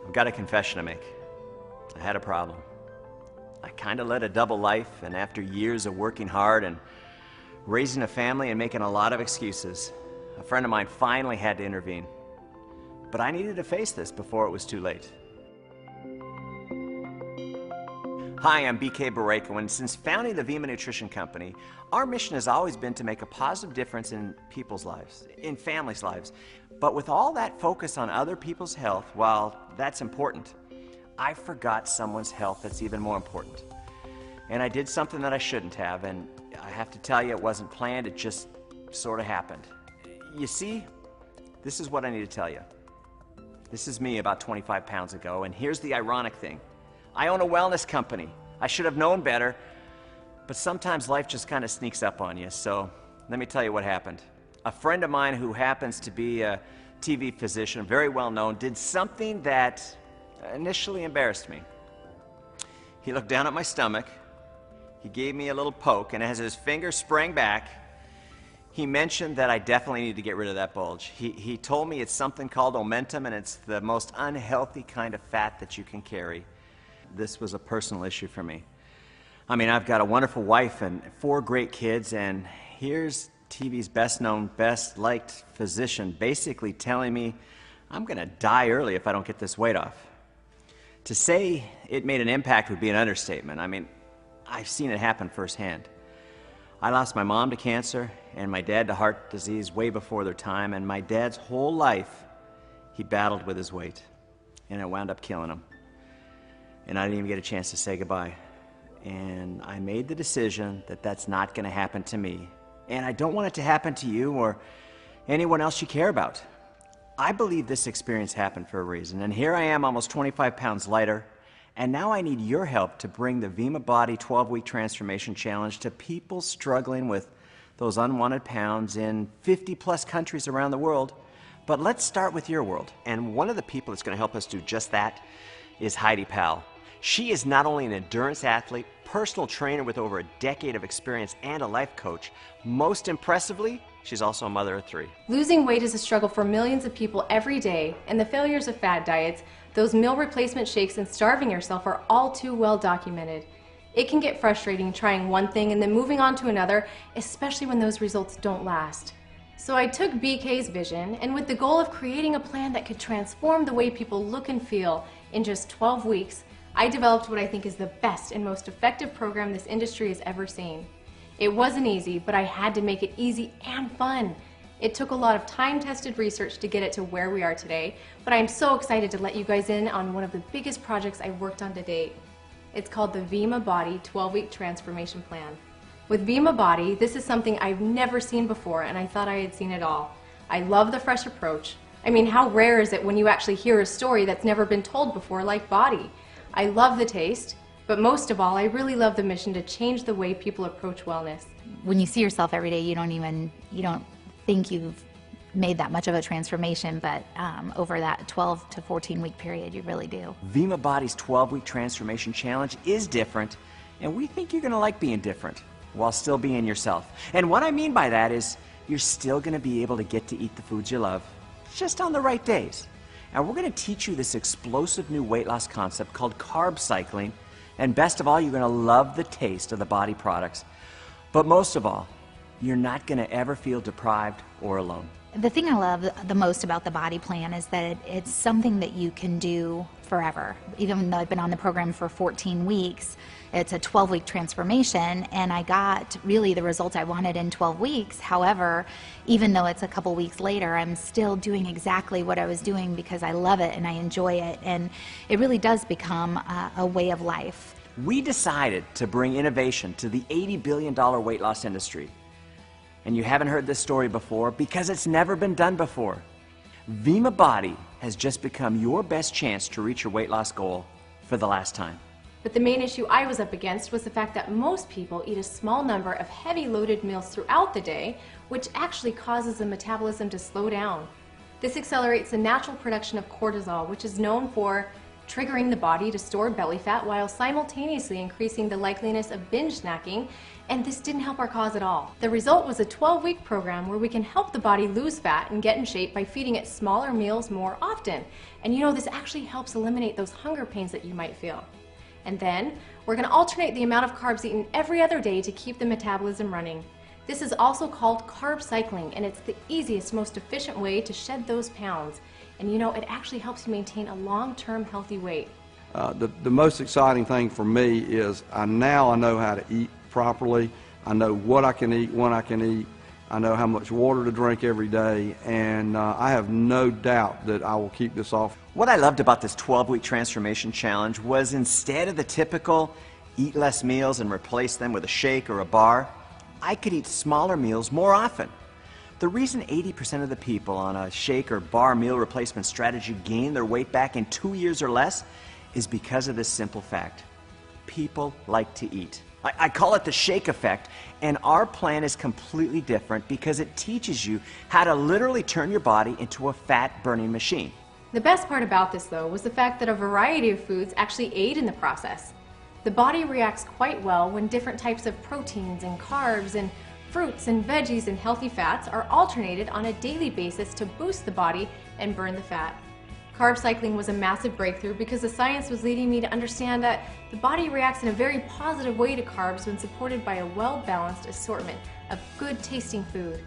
I've got a confession to make. I had a problem. I kind of led a double life, and after years of working hard and raising a family and making a lot of excuses, a friend of mine finally had to intervene. But I needed to face this before it was too late. Hi, I'm BK Barreco, and since founding the Vemma Nutrition Company, our mission has always been to make a positive difference in people's lives, in families' lives. But with all that focus on other people's health, while that's important, I forgot someone's health that's even more important. And I did something that I shouldn't have, and I have to tell you, it wasn't planned, it just sort of happened. You see, this is what I need to tell you. This is me about 25 pounds ago, and here's the ironic thing. I own a wellness company. I should have known better, but sometimes life just kind of sneaks up on you, so let me tell you what happened. A friend of mine who happens to be a TV physician, very well known, did something that initially embarrassed me. He looked down at my stomach, he gave me a little poke, and as his finger sprang back, he mentioned that I definitely need to get rid of that bulge. He told me it's something called omentum, and it's the most unhealthy kind of fat that you can carry. This was a personal issue for me. I mean, I've got a wonderful wife and 4 great kids, and here's TV's best known, best liked physician basically telling me I'm gonna die early if I don't get this weight off. To say it made an impact would be an understatement. I mean, I've seen it happen firsthand. I lost my mom to cancer and my dad to heart disease way before their time, and my dad's whole life he battled with his weight, and it wound up killing him. And I didn't even get a chance to say goodbye. And I made the decision that that's not going to happen to me. And I don't want it to happen to you or anyone else you care about. I believe this experience happened for a reason. And here I am, almost 25 pounds lighter. And now I need your help to bring the Vemma Bode 12-week transformation challenge to people struggling with those unwanted pounds in 50+ countries around the world. But let's start with your world. And one of the people that's going to help us do just that is Heidi Powell. She is not only an endurance athlete, personal trainer with over a decade of experience, and a life coach. Most impressively, she's also a mother of 3. Losing weight is a struggle for millions of people every day, and the failures of fad diets, those meal replacement shakes, and starving yourself are all too well documented. It can get frustrating trying one thing and then moving on to another, especially when those results don't last. So I took BK's vision, and with the goal of creating a plan that could transform the way people look and feel in just 12 weeks, I developed what I think is the best and most effective program this industry has ever seen. It wasn't easy, but I had to make it easy and fun. It took a lot of time-tested research to get it to where we are today, but I'm so excited to let you guys in on one of the biggest projects I've worked on to date. It's called the Vemma Bode 12-week transformation plan. With Vemma Bode, this is something I've never seen before, and I thought I had seen it all. I love the fresh approach. I mean, how rare is it when you actually hear a story that's never been told before, like Bode? I love the taste, but most of all, I really love the mission to change the way people approach wellness. When you see yourself every day, you don't think you've made that much of a transformation, but over that 12 to 14 week period, you really do. Vemma Bode's 12-week transformation challenge is different, and we think you're gonna like being different while still being yourself. And what I mean by that is you're still gonna be able to get to eat the foods you love, just on the right days. And we're going to teach you this explosive new weight loss concept called carb cycling. And best of all, you're going to love the taste of the Bode products. But most of all, you're not going to ever feel deprived or alone. The thing I love the most about the Bode plan is that it's something that you can do forever. Even though I've been on the program for 14 weeks, it's a 12-week transformation, and I got really the results I wanted in 12 weeks. However, even though it's a couple weeks later, I'm still doing exactly what I was doing because I love it and I enjoy it, and it really does become a way of life. We decided to bring innovation to the $80 billion weight loss industry. And you haven't heard this story before because it's never been done before. Vemma Bode has just become your best chance to reach your weight loss goal for the last time. But the main issue I was up against was the fact that most people eat a small number of heavy loaded meals throughout the day, which actually causes the metabolism to slow down. This accelerates the natural production of cortisol, which is known for triggering the body to store belly fat while simultaneously increasing the likeliness of binge snacking, and this didn't help our cause at all. The result was a 12-week program where we can help the body lose fat and get in shape by feeding it smaller meals more often. And you know, this actually helps eliminate those hunger pains that you might feel. And then, we're going to alternate the amount of carbs eaten every other day to keep the metabolism running. This is also called carb cycling, and it's the easiest, most efficient way to shed those pounds. And you know, it actually helps you maintain a long-term healthy weight. The most exciting thing for me is now I know how to eat properly. I know what I can eat, when I can eat. I know how much water to drink every day, and I have no doubt that I will keep this off. What I loved about this 12-week transformation challenge was instead of the typical eat less meals and replace them with a shake or a bar, I could eat smaller meals more often. The reason 80% of the people on a shake or bar meal replacement strategy gain their weight back in 2 years or less is because of this simple fact. People like to eat. I call it the shake effect, and our plan is completely different because it teaches you how to literally turn your body into a fat-burning machine. The best part about this, though, was the fact that a variety of foods actually aid in the process. The body reacts quite well when different types of proteins and carbs and fruits and veggies and healthy fats are alternated on a daily basis to boost the body and burn the fat. Carb cycling was a massive breakthrough because the science was leading me to understand that the body reacts in a very positive way to carbs when supported by a well-balanced assortment of good-tasting food.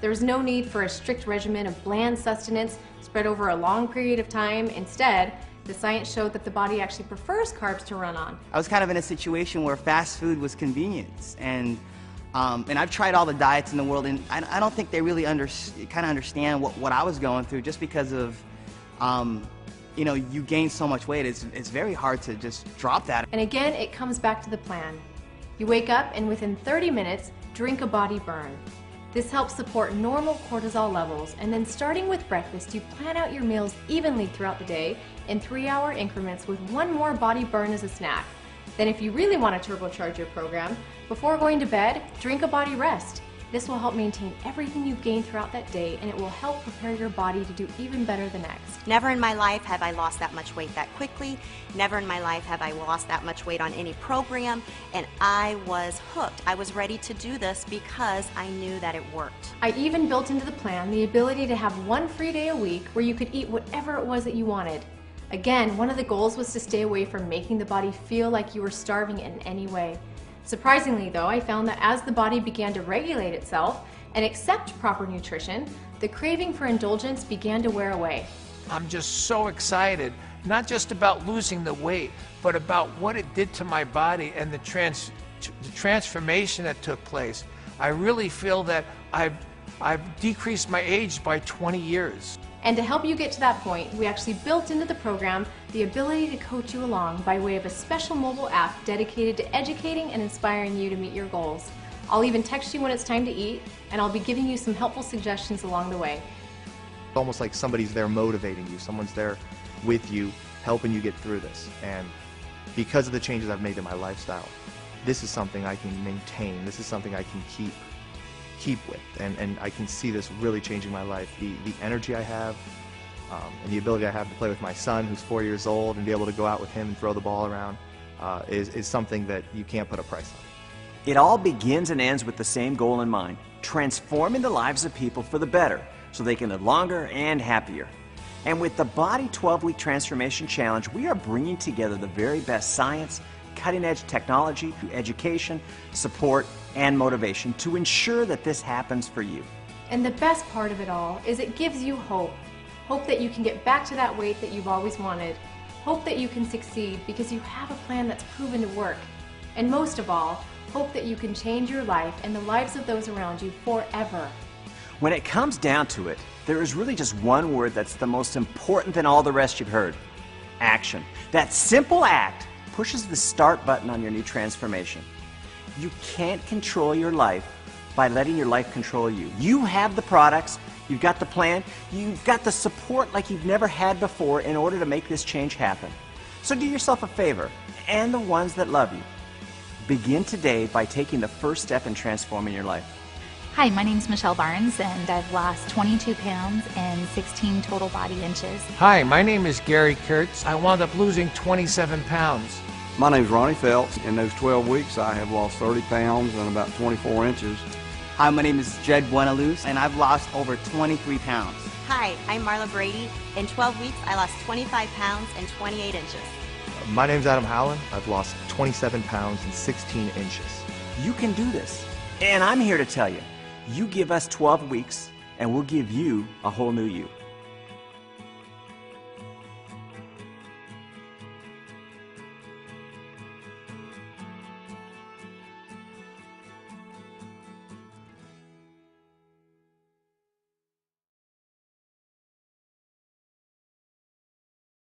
There was no need for a strict regimen of bland sustenance spread over a long period of time. Instead, the science showed that the body actually prefers carbs to run on. I was kind of in a situation where fast food was convenience, and I've tried all the diets in the world, and I don't think they really understand what I was going through, just because of you know, you gain so much weight, it's very hard to just drop that. And again, it comes back to the plan. You wake up and within 30 minutes, drink a body burn. This helps support normal cortisol levels, and then starting with breakfast, you plan out your meals evenly throughout the day in 3-hour increments with one more body burn as a snack. Then if you really want to turbocharge your program, before going to bed, drink a body rest. This will help maintain everything you've gained throughout that day, and it will help prepare your body to do even better the next. Never in my life have I lost that much weight that quickly. Never in my life have I lost that much weight on any program, and I was hooked. I was ready to do this because I knew that it worked. I even built into the plan the ability to have one free day a week where you could eat whatever it was that you wanted. Again, one of the goals was to stay away from making the body feel like you were starving in any way. Surprisingly though, I found that as the body began to regulate itself and accept proper nutrition, the craving for indulgence began to wear away. I'm just so excited, not just about losing the weight, but about what it did to my body and the transformation that took place. I really feel that I've decreased my age by 20 years. And to help you get to that point, we actually built into the program the ability to coach you along by way of a special mobile app dedicated to educating and inspiring you to meet your goals. I'll even text you when it's time to eat, and I'll be giving you some helpful suggestions along the way. Almost like somebody's there motivating you, someone's there with you, helping you get through this. And because of the changes I've made to my lifestyle, this is something I can maintain, this is something I can keep with, and I can see this really changing my life. The energy I have, and the ability I have to play with my son, who's 4 years old, and be able to go out with him and throw the ball around is something that you can't put a price on. It all begins and ends with the same goal in mind: transforming the lives of people for the better so they can live longer and happier. And with the Body 12-Week Transformation Challenge, we are bringing together the very best science, cutting-edge technology, education, support, and motivation to ensure that this happens for you. And the best part of it all is it gives you hope. Hope that you can get back to that weight that you've always wanted. Hope that you can succeed because you have a plan that's proven to work. And most of all, hope that you can change your life and the lives of those around you forever. When it comes down to it, there is really just one word that's the most important than all the rest you've heard: action. That simple act pushes the start button on your new transformation. You can't control your life by letting your life control you. You have the products, you've got the plan, you've got the support like you've never had before in order to make this change happen. So do yourself a favor, and the ones that love you. Begin today by taking the first step in transforming your life. Hi, my name's Michelle Barnes, and I've lost 22 pounds and 16 total body inches. Hi, my name is Gary Kurtz. I wound up losing 27 pounds. My name's Ronnie Phelps. In those 12 weeks, I have lost 30 pounds and about 24 inches. Hi, my name is Jed Buenaluz, and I've lost over 23 pounds. Hi, I'm Marla Brady. In 12 weeks, I lost 25 pounds and 28 inches. My name's Adam Howland. I've lost 27 pounds and 16 inches. You can do this. And I'm here to tell you, you give us 12 weeks, and we'll give you a whole new you.